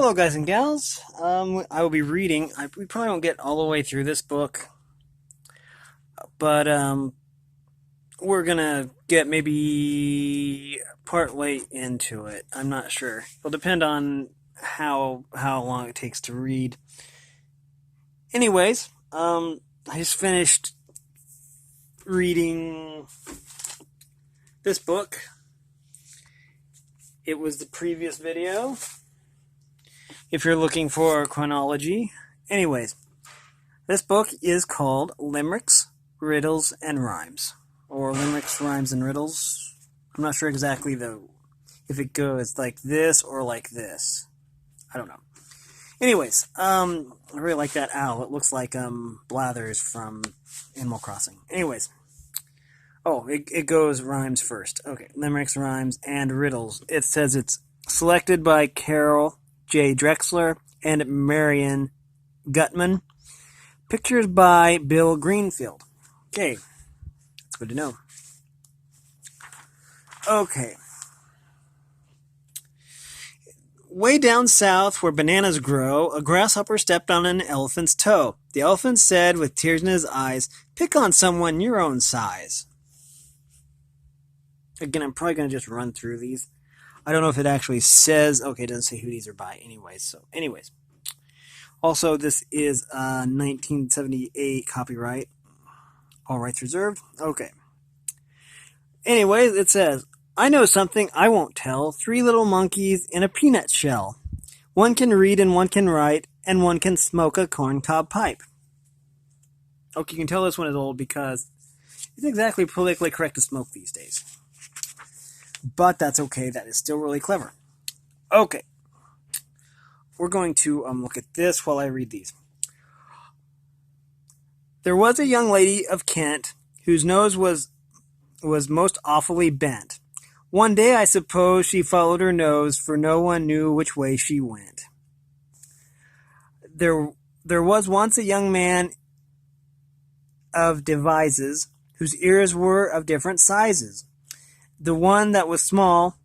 Hello, guys and gals. I will be reading. We probably won't get all the way through this book, but we're gonna get maybe part way into it. I'm not sure. It'll depend on how long it takes to read. Anyways, I just finished reading this book. It was the previous video. If you're looking for chronology. Anyways, this book is called Limericks, Riddles, and Rhymes. Or Limericks, Rhymes, and Riddles. I'm not sure exactly if it goes like this or like this. I don't know. Anyways, I really like that owl. It looks like Blathers from Animal Crossing. Anyways. Oh, it goes rhymes first. Okay, Limericks, Rhymes, and Riddles. It says it's selected by Carol J. Drexler and Marion Gutmann. Pictures by Bill Greenfield. Okay, that's good to know. Okay. Way down south where bananas grow, a grasshopper stepped on an elephant's toe. The elephant said with tears in his eyes, "Pick on someone your own size." Again, I'm probably going to just run through these. I don't know if it actually says... Okay, it doesn't say who these are by anyways. Also, this is 1978 copyright. All rights reserved. Okay. Anyways, it says, "I know something I won't tell. 3 little monkeys in a peanut shell. One can read and one can write, and one can smoke a corncob pipe." Okay, you can tell this one is old because it's exactly politically correct to smoke these days. But that's okay. That is still really clever. Okay. We're going to look at this while I read these. "There was a young lady of Kent whose nose was most awfully bent. One day I suppose she followed her nose, for no one knew which way she went. There was once a young man of Devizes whose ears were of different sizes. The one that was small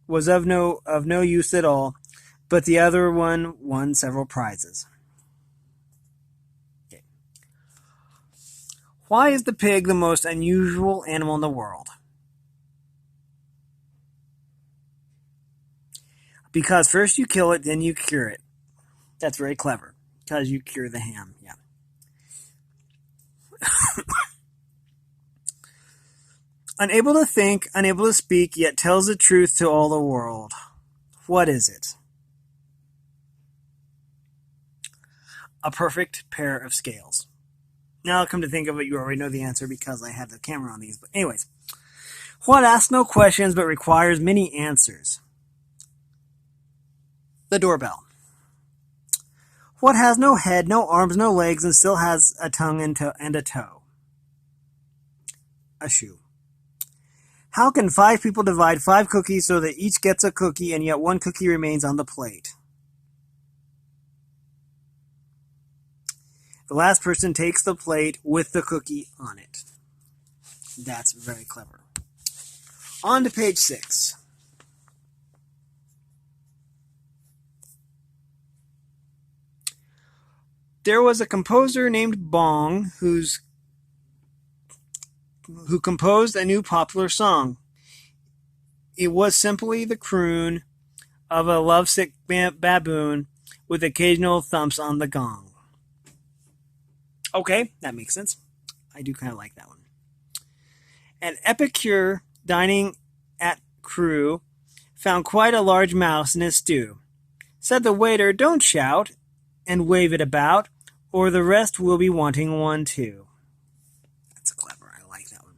was of no use at all, but the other one won several prizes." Okay. Why is the pig the most unusual animal in the world? Because first you kill it, then you cure it. That's very clever. Because you cure the ham, yeah. Unable to think, unable to speak, yet tells the truth to all the world. What is it? A perfect pair of scales. Now, come to think of it, you already know the answer because I have the camera on these. But anyways, what asks no questions but requires many answers? The doorbell. What has no head, no arms, no legs, and still has a tongue and a toe? A shoe. How can 5 people divide 5 cookies so that each gets a cookie and yet 1 cookie remains on the plate? The last person takes the plate with the cookie on it. That's very clever. On to page 6. There was a composer named Bong who composed a new popular song. It was simply the croon of a lovesick baboon with occasional thumps on the gong. Okay, that makes sense. I do kind of like that one. An epicure dining at Crewe found quite a large mouse in his stew. Said the waiter, "Don't shout and wave it about, or the rest will be wanting one too." That's clever. I like that one.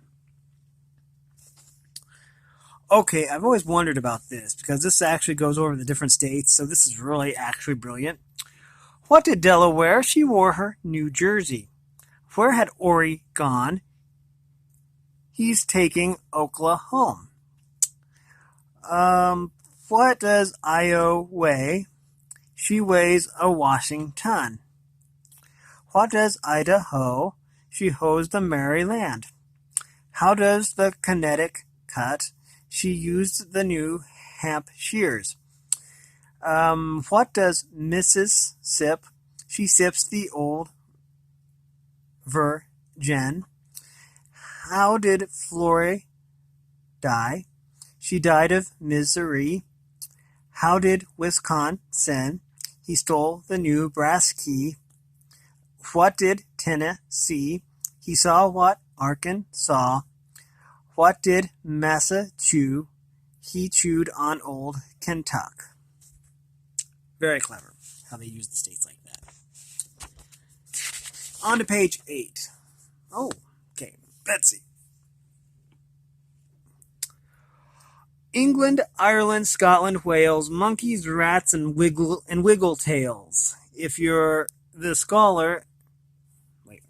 Okay, I've always wondered about this because this actually goes over the different states, so this is really actually brilliant. What did Delaware? She wore her New Jersey. Where had Ori gone? He's taking Oklahoma. What does Io weigh? She weighs a Washington. What does Idaho? She hoes the Maryland. How does the Connecticut cut? She used the New Hampshires. What does Mrs. sip? She sips the old virgin. How did Flora die? She died of misery. How did Wisconsin? He stole the new brass key. What did Tennessee? He saw what Arkansas. What did Massa chew? He chewed on old Kentucky. Very clever how they use the states like that. On to page 8. Oh, okay. Betsy. England, Ireland, Scotland, Wales, monkeys, rats, and wiggle tails. If you're the scholar... Wait.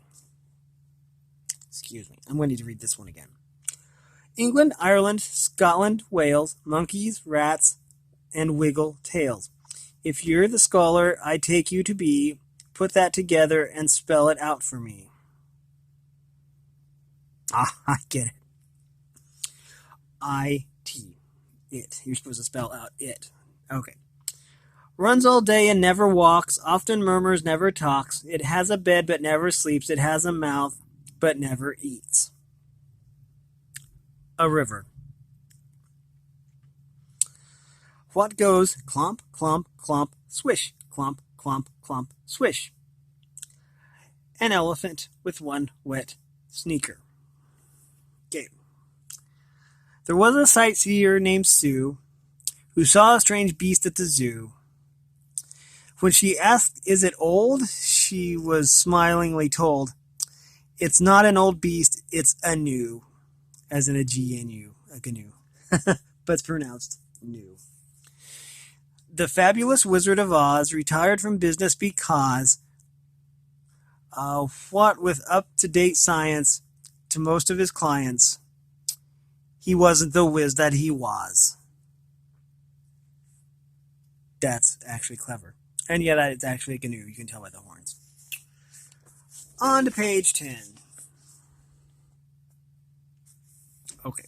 Excuse me. I'm going to need to read this one again. England, Ireland, Scotland, Wales, monkeys, rats, and wiggle tails. If you're the scholar I take you to be, put that together and spell it out for me. Ah, I get it. I-T. It. You're supposed to spell out it. Okay. Runs all day and never walks, often murmurs, never talks. It has a bed but never sleeps. It has a mouth but never eats. A river. What goes clump, clump, clump, swish, clump, clump, clump, swish? An elephant with one wet sneaker. Okay. There was a sightseer named Sue who saw a strange beast at the zoo. When she asked, "Is it old?" she was smilingly told, "It's not an old beast, it's a new," as in a G-N-U, a GNU, but it's pronounced new. The fabulous Wizard of Oz retired from business because, what with up-to-date science to most of his clients, he wasn't the whiz that he was. That's actually clever. And yeah, it's actually a GNU. You can tell by the horns. On to page 10. Okay.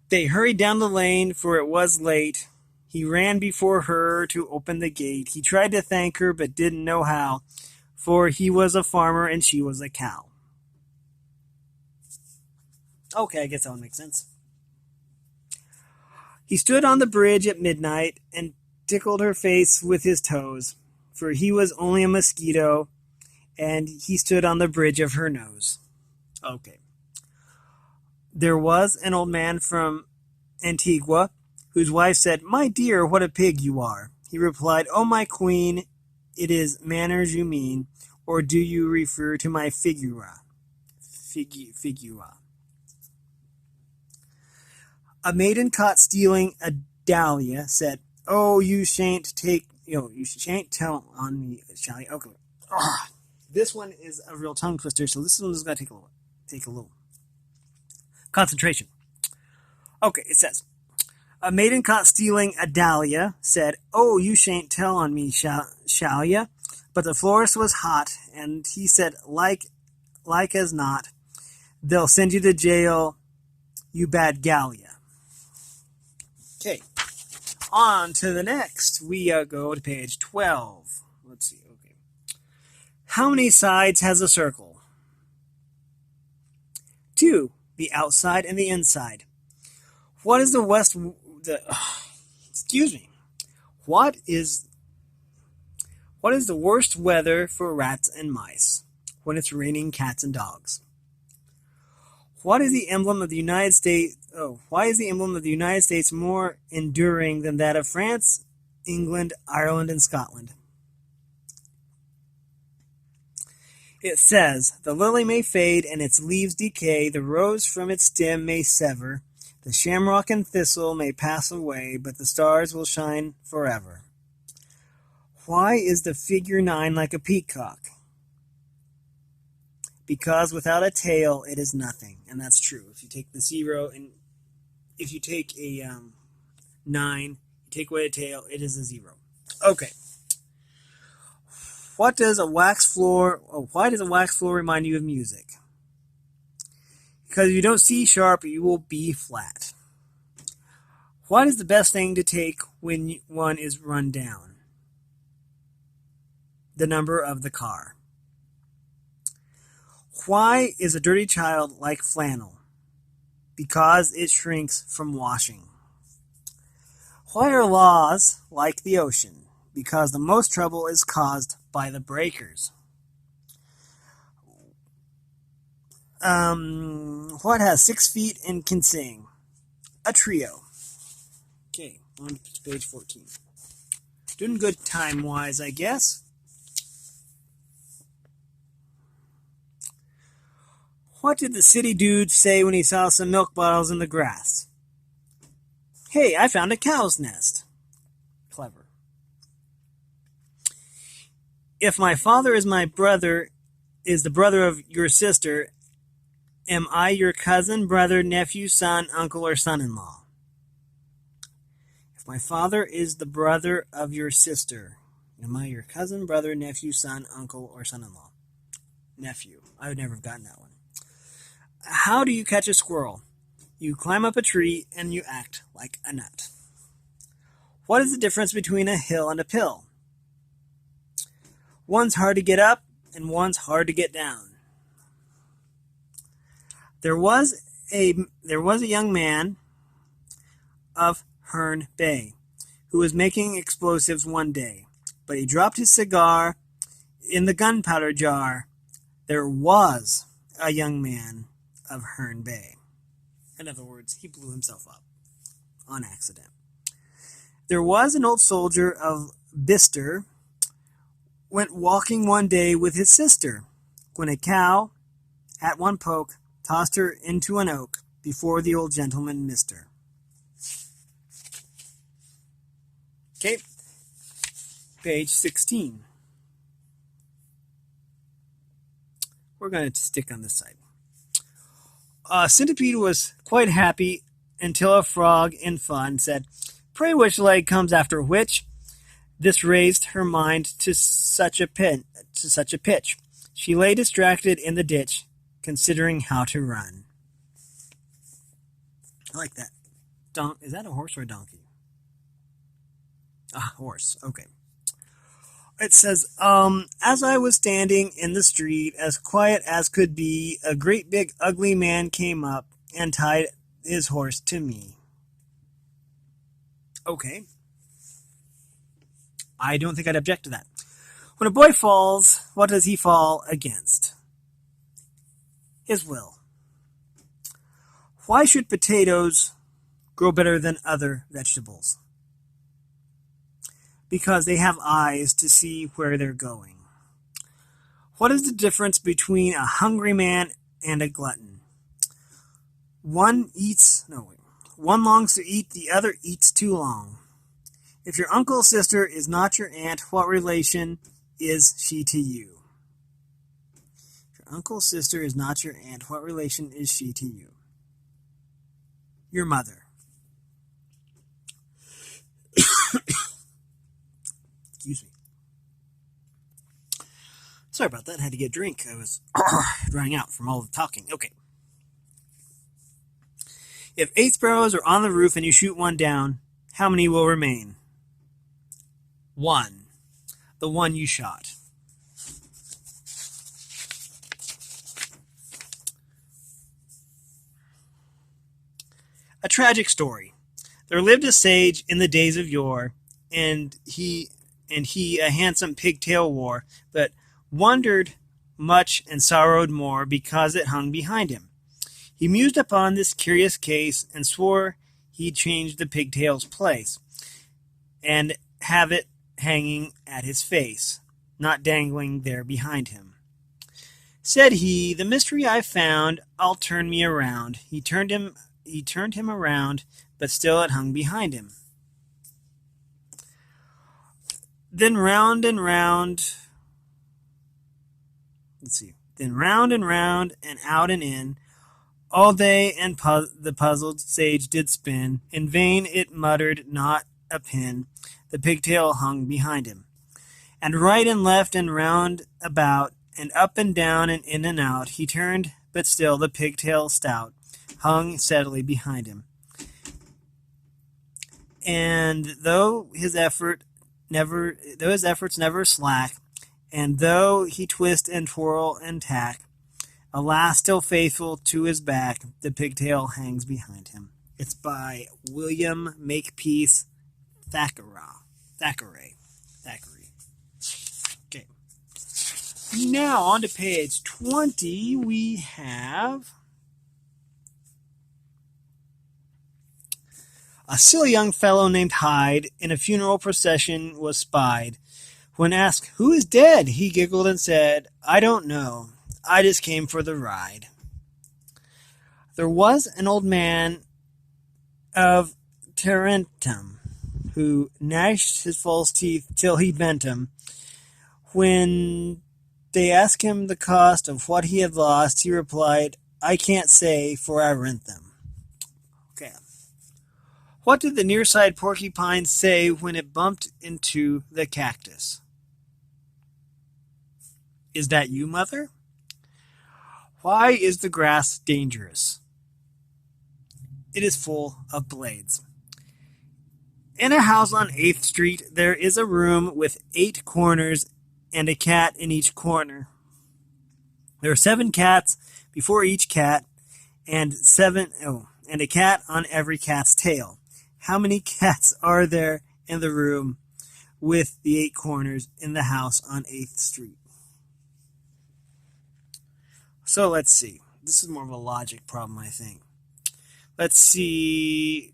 They hurried down the lane, for it was late. He ran before her to open the gate. He tried to thank her, but didn't know how, for he was a farmer and she was a cow. Okay, I guess that would make sense. He stood on the bridge at midnight and tickled her face with his toes, for he was only a mosquito, and he stood on the bridge of her nose. Okay. There was an old man from Antigua, whose wife said, "My dear, what a pig you are." He replied, "Oh, my queen, it is manners you mean, or do you refer to my figura? Figura. A maiden caught stealing a dahlia said, "Oh, you shan't tell on me, shall you?" Okay. This one is a real tongue twister, so this one is going to take a little concentration. Okay, it says, a maiden caught stealing a dahlia said, "Oh, you shan't tell on me, shall ya?" But the florist was hot, and he said, like as not, "They'll send you to jail, you bad gallia." Okay, on to the next. We go to page 12. Let's see, okay. How many sides has a circle? 2, the outside and the inside. What is excuse me. What is the worst weather for rats and mice? When it's raining cats and dogs. What is the emblem of the United States? Why is the emblem of the United States more enduring than that of France, England, Ireland, and Scotland? It says, the lily may fade and its leaves decay, the rose from its stem may sever, the shamrock and thistle may pass away, but the stars will shine forever. Why is the figure 9 like a peacock? Because without a tail, it is nothing. And that's true. If you take the 0 and if you take a 9, you take away a tail, it is a 0. Okay. Why does a wax floor remind you of music? Because if you don't C sharp, you will B flat. What is the best thing to take when one is run down? The number of the car. Why is a dirty child like flannel? Because it shrinks from washing. Why are laws like the ocean? Because the most trouble is caused by the breakers. What has 6 feet and can sing? A trio. Okay, on to page 14. Doing good time-wise, I guess. What did the city dude say when he saw some milk bottles in the grass? Hey, I found a cow's nest. Clever. If my father is my brother, is the brother of your sister, am I your cousin, brother, nephew, son, uncle, or son-in-law? If my father is the brother of your sister, am I your cousin, brother, nephew, son, uncle, or son-in-law? Nephew. I would never have gotten that one. How do you catch a squirrel? You climb up a tree and you act like a nut. What is the difference between a hill and a pill? One's hard to get up and one's hard to get down. There was a young man of Herne Bay who was making explosives one day, but he dropped his cigar in the gunpowder jar. There was a young man of Herne Bay. In other words, he blew himself up on accident. There was an old soldier of Bicester went walking one day with his sister, when a cow, at one poke, tossed her into an oak before the old gentleman missed her. Okay, page 16. We're going to stick on this side. Centipede was quite happy until a frog in fun said, "Pray which leg comes after which?" This raised her mind to such a pitch. She lay distracted in the ditch, considering how to run. I like that. Is that a horse or a donkey? A horse. Okay. It says, as I was standing in the street, as quiet as could be, a great big ugly man came up and tied his horse to me. Okay. I don't think I'd object to that. When a boy falls, what does he fall against? His will. Why should potatoes grow better than other vegetables? Because they have eyes to see where they're going. What is the difference between a hungry man and a glutton? One longs to eat, the other eats too long. If your uncle's sister is not your aunt, what relation is she to you? If your uncle's sister is not your aunt, what relation is she to you? Your mother. Excuse me. Sorry about that. I had to get a drink. I was drying out from all the talking. Okay. If 8 sparrows are on the roof and you shoot one down, how many will remain? 1. The one you shot. A tragic story. There lived a sage in the days of yore, and he a handsome pigtail wore, but wondered much and sorrowed more because it hung behind him. He mused upon this curious case and swore he'd change the pigtail's place and have it hanging at his face, not dangling there behind him. Said he, "The mystery I've found, I'll turn me around." He turned him around, but still it hung behind him. Then round and round, then round and out and in, all day and the puzzled sage did spin. In vain it muttered not a pin. The pigtail hung behind him. And right and left and round about, and up and down and in and out, he turned, but still the pigtail stout hung steadily behind him. And though his efforts never slack, and though he twist and twirl and tack, alas, still faithful to his back, the pigtail hangs behind him. It's by William Makepeace Thackeray. Okay. Now on to page 20, we have a silly young fellow named Hyde in a funeral procession was spied. When asked, "Who is dead?" he giggled and said, "I don't know. I just came for the ride." There was an old man of Tarentum who gnashed his false teeth till he bent 'em. When they asked him the cost of what he had lost, he replied, "I can't say, for I rent them." Okay. What did the nearside porcupine say when it bumped into the cactus? "Is that you, mother?" Why is the grass dangerous? It is full of blades. In a house on 8th Street, there is a room with 8 corners and a cat in each corner. There are 7 cats before each cat, and a cat on every cat's tail. How many cats are there in the room with the 8 corners in the house on 8th Street? So let's see. This is more of a logic problem, I think. Let's see.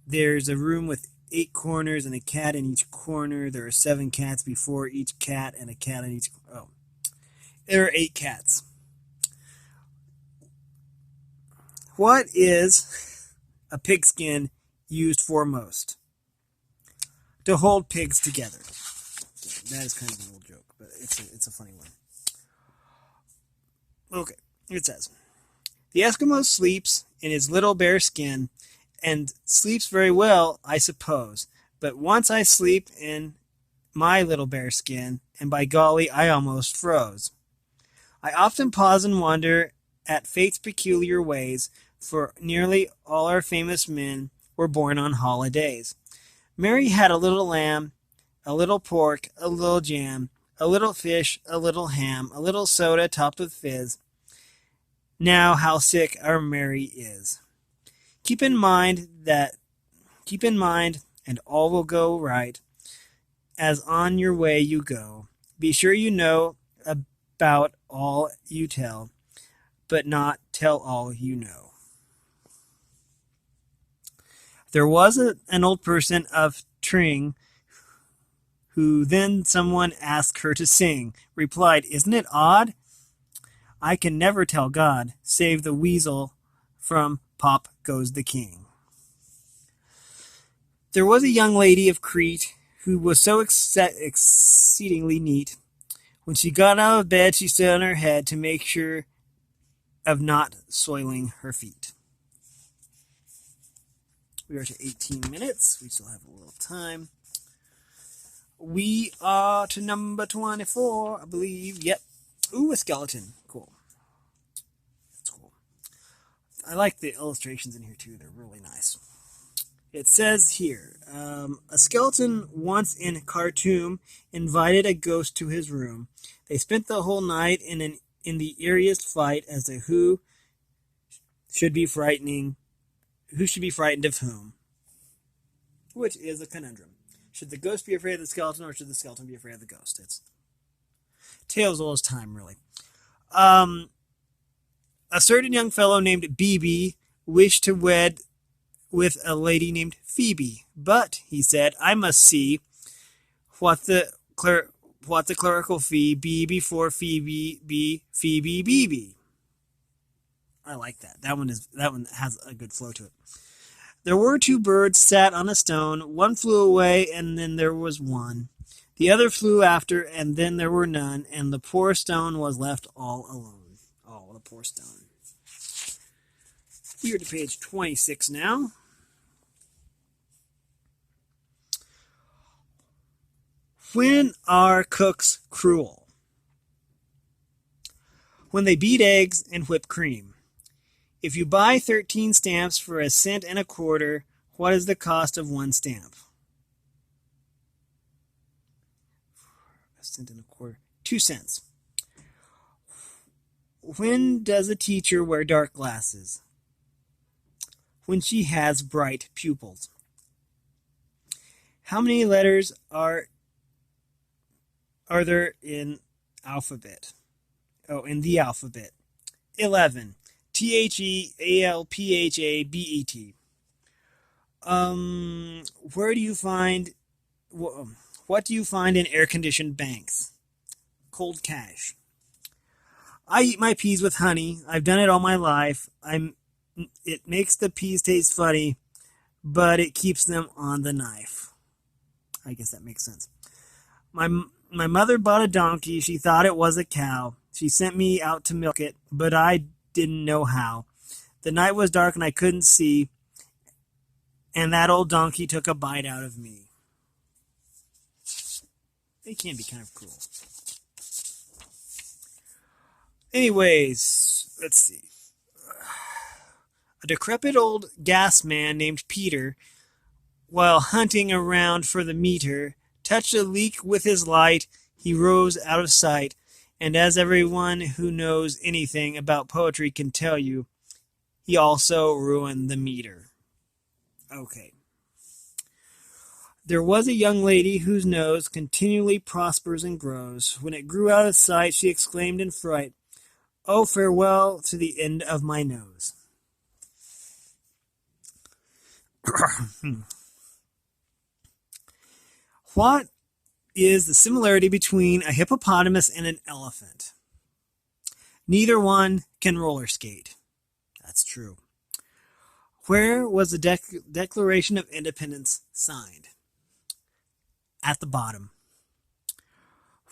There's a room with 8 corners and a cat in each corner. There are 7 cats before each cat and a cat in each... Oh. There are 8 cats. What is a pigskin used for most? To hold pigs together. That is kind of an old joke, but it's a funny one. Okay, it says, "The Eskimo sleeps in his little bear skin, and sleeps very well, I suppose. But once I sleep in my little bear skin, and by golly, I almost froze. I often pause and wonder at fate's peculiar ways, for nearly all our famous men were born on holidays. Mary had a little lamb, a little pork, a little jam, a little fish, a little ham, a little soda topped with fizz. Now how sick our Mary is. Keep in mind, and all will go right, as on your way you go. Be sure you know about all you tell, but not tell all you know." There was an old person of Tring who then someone asked her to sing, replied, "Isn't it odd? I can never tell God, save the weasel from Pop Goes the King." There was a young lady of Crete who was so exceedingly neat. When she got out of bed, she stood on her head to make sure of not soiling her feet. We are to 18 minutes. We still have a little time. We are to number 24, I believe. Yep. Ooh, a skeleton. Cool. That's cool. I like the illustrations in here, too. They're really nice. It says here, a skeleton once in Khartoum invited a ghost to his room. They spent the whole night in the eeriest fight as to who should be frightened of whom, which is a conundrum. Should the ghost be afraid of the skeleton, or should the skeleton be afraid of the ghost? It's tales all as time, really. A certain young fellow named BB wished to wed with a lady named Phoebe, but, he said, I must see what the clerical fee be before Phoebe be Phoebe BB. I like that. That one has a good flow to it. There were 2 birds sat on a stone. One flew away, and then there was one. The other flew after, and then there were none, and the poor stone was left all alone. Oh, the poor stone. We're to page 26 now. When are cooks cruel? When they beat eggs and whip cream. If you buy 13 stamps for 1 cent and a quarter, What is the cost of one stamp? A cent and a quarter. 2 cents. When does a teacher wear dark glasses? When she has bright pupils. How many letters are there in alphabet? Oh, in the alphabet. 11. THEALPHABET. Where do you find what do you find in air-conditioned banks? Cold cash. I eat my peas with honey. I've done it all my life. It makes the peas taste funny, but it keeps them on the knife. I guess that makes sense. My mother bought a donkey. She thought it was a cow. She sent me out to milk it, but I didn't know how. The night was dark and I couldn't see, and that old donkey took a bite out of me. They can be kind of cruel. Anyways, let's see. A decrepit old gas man named Peter, while hunting around for the meter, touched a leak with his light. He rose out of sight, and as everyone who knows anything about poetry can tell you, he also ruined the meter. Okay. There was a young lady whose nose continually prospers and grows. When it grew out of sight, she exclaimed in fright, "Oh, farewell to the end of my nose." What is the similarity between a hippopotamus and an elephant? Neither one can roller skate. That's true. Where was the Declaration of Independence signed? At the bottom.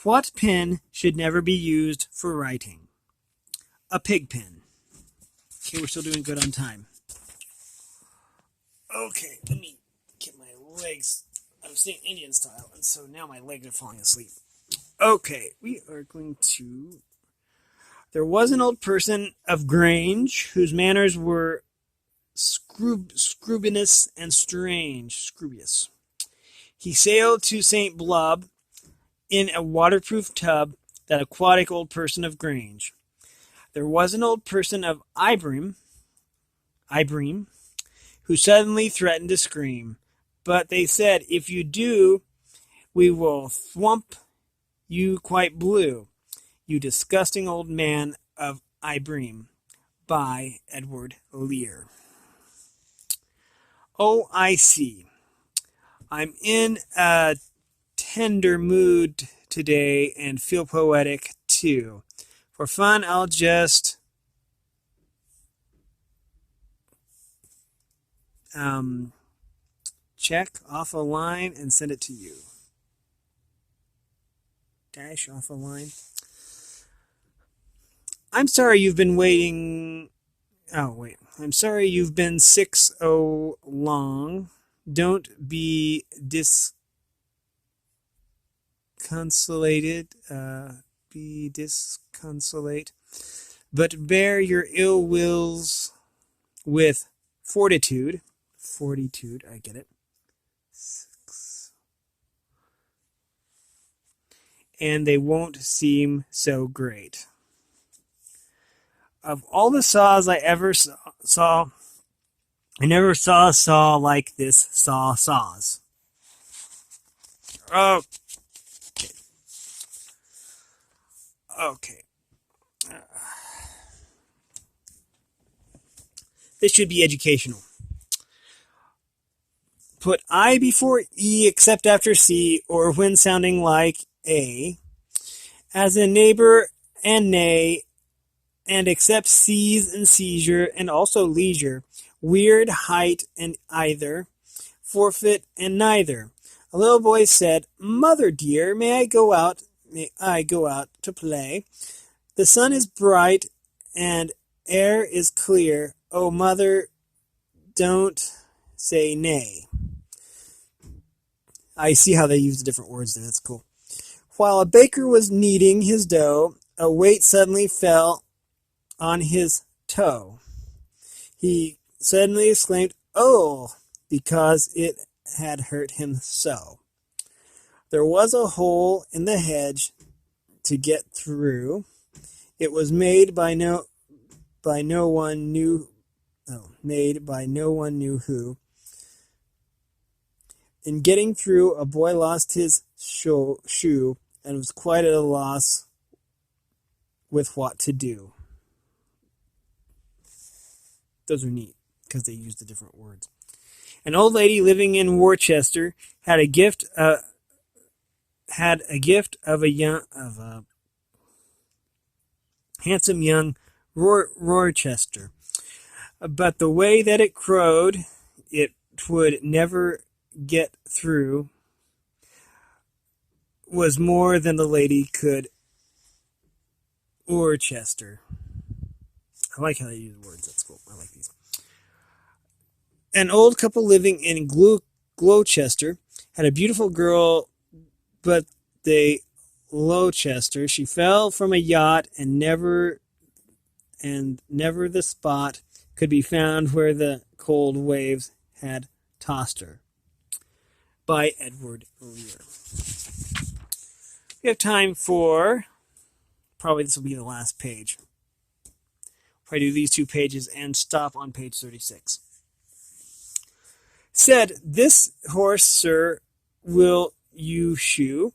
What pen should never be used for writing? A pig pen. Okay, we're still doing good on time. Okay, let me get my legs. I'm staying Indian style, and so now my legs are falling asleep. Okay, we are going to... There was an old person of Grange whose manners were scrubinous and strange. Scrubious. He sailed to St. Blob in a waterproof tub, that aquatic old person of Grange. There was an old person of Ibream, who suddenly threatened to scream. But they said, "If you do, we will thwump you quite blue, you disgusting old man of Ibream." By Edward Lear. Oh, I see. I'm in a tender mood today and feel poetic too. For fun, I'll just check off a line and send it to you. Dash off a line. I'm sorry you've been waiting. Oh, wait. I'm sorry you've been sick so long. Don't be disconsolate, but bear your ill wills with fortitude. Fortitude, I get it. And they won't seem so great. Of all the saws I ever saw, I never saw a saw like this saws. Okay. This should be educational. Put I before E except after C, or when sounding like A, as in neighbor and nay, and except seize and seizure, and also leisure, weird, height, and either, forfeit, and neither. A little boy said, "Mother dear, may I go out to play? The sun is bright, and air is clear. Oh, mother, don't say nay." I see how they use the different words there. That's cool. While a baker was kneading his dough, a weight suddenly fell on his toe. He suddenly exclaimed, "Oh, because it had hurt him so. There was a hole in the hedge to get through. It was made by no one knew who. In getting through, a boy lost his shoe and was quite at a loss with what to do. Those are neat because they used the different words. An old lady living in Worcester had a gift of a handsome young Rochester, but the way that it crowed, it would never get through, was more than the lady could Worcester. I like how they use words. That's cool. I like these. An old couple living in Gloucester had a beautiful girl, but Gloucester. She fell from a yacht, and never the spot could be found where the cold waves had tossed her. By Edward Lear. We have time for, probably this will be the last page. If I do these 2 pages and stop on page 36. Said, "This horse, sir, will you shoe?"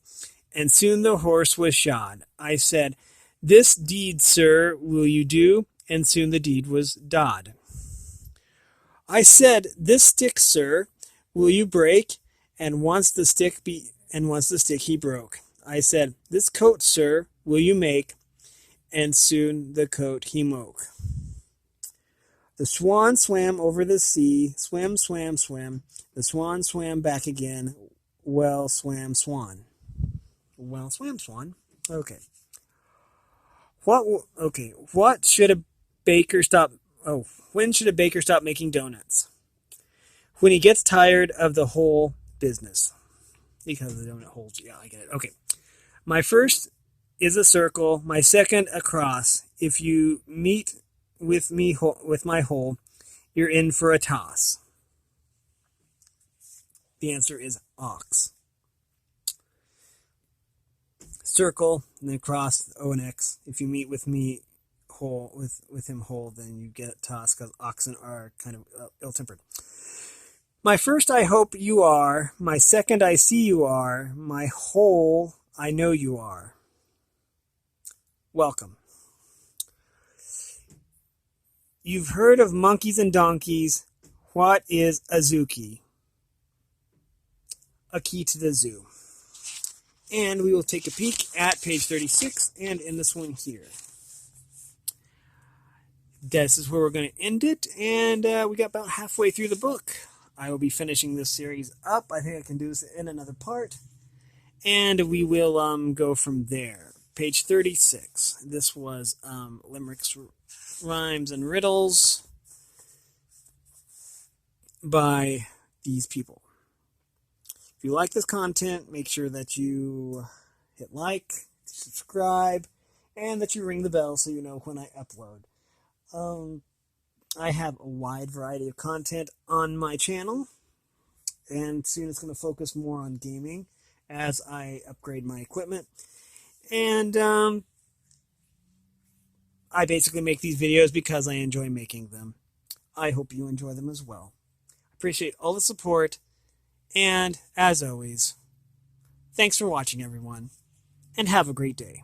And soon the horse was shod. I said, "This deed, sir, will you do?" And soon the deed was done. I said, "This stick, sir, will you break?" And once the stick he broke. I said, "This coat, sir, will you make?" And soon the coat he moke. The swan swam over the sea, swam, swam, swam. The swan swam back again. Well swam swan. Well swam swan. Okay. What should a baker stop? When should a baker stop making donuts? When he gets tired of the whole business. Because the donut holes. Yeah, I get it. Okay. My first is a circle. My second a cross. If you meet with my hole, you're in for a toss. The answer is ox. Circle and then cross O and X. If you meet with me whole with him whole, then you get a toss because oxen are kind of ill-tempered. My first I hope you are. My second I see you are. My whole I know you are. Welcome. You've heard of monkeys and donkeys. What is a zookie? A key to the zoo. And we will take a peek at page 36 and in this one here. This is where we're going to end it, and we got about halfway through the book. I will be finishing this series up. I think I can do this in another part, and we will go from there. Page 36. This was Limericks Rhymes and Riddles by these people. If you like this content, make sure that you hit like, subscribe, and that you ring the bell so you know when I upload. I have a wide variety of content on my channel, and soon it's going to focus more on gaming as I upgrade my equipment. And I basically make these videos because I enjoy making them. I hope you enjoy them as well. Appreciate all the support, and as always, thanks for watching, everyone, and have a great day.